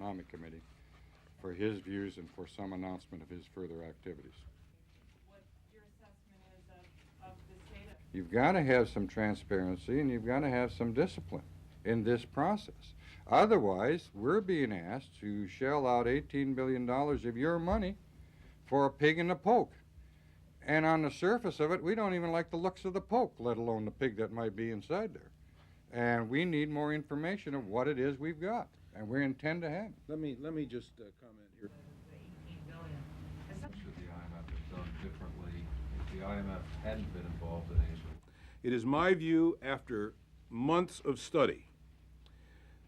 Economic Committee for his views and for some announcement of his further activities. What your assessment is of the state of... You've got to have some transparency and you've got to have some discipline in this process. Otherwise, we're being asked to shell out $18 billion of your money for a pig in the poke. And on the surface of it, we don't even like the looks of the poke, let alone the pig that might be inside there. And we need more information of what it is we've got, and we intend to have it. Let me just comment here. Should the IMF have done differently if the IMF hadn't been involved in Asia? It is my view, after months of study,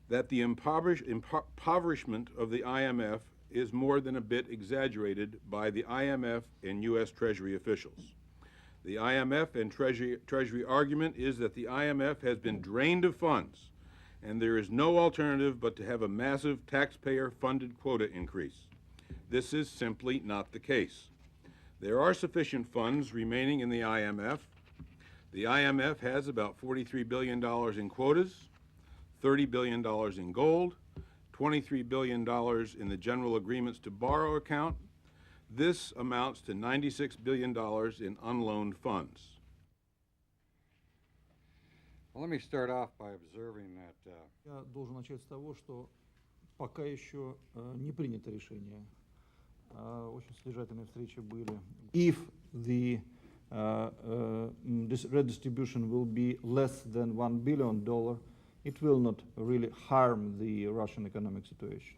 that the impoverishment of the IMF is more than a bit exaggerated by the IMF and U.S. Treasury officials. The IMF and Treasury argument is that the IMF has been drained of funds, and there is no alternative but to have a massive taxpayer-funded quota increase. This is simply not the case. There are sufficient funds remaining in the IMF. The IMF has about $43 billion in quotas, $30 billion in gold, $23 billion in the General Agreements to Borrow account. This amounts to $96 billion in unloaned funds. Well, let me start off by observing that Я должен начать с того, что пока еще не принято решение. Очень содержательные встречи были. If the redistribution will be less than $1 billion, it will not really harm the Russian economic situation.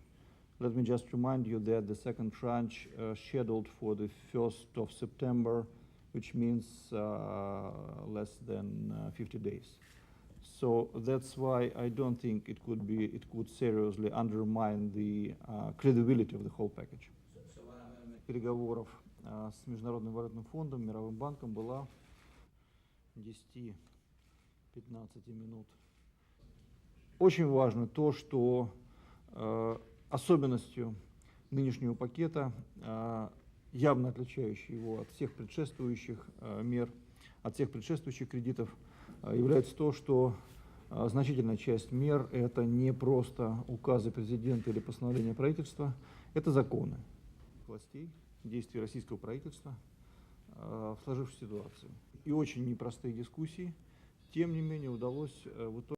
Let me just remind you that the second tranche scheduled for the 1st of September, which means less than 50 days. So that's why I don't think it could seriously undermine the credibility of the whole package. Переговоров с Международным валютным фондом, Мировым банком была 10-15 минут. Очень важно то, что особенностью нынешнего пакета, явно отличающей его от всех предшествующих мер, от всех предшествующих кредитов, является то, что значительная часть мер – это не просто указы президента или постановления правительства, это законы властей, действия российского правительства в сложившейся ситуации. И очень непростые дискуссии, тем не менее, удалось в итоге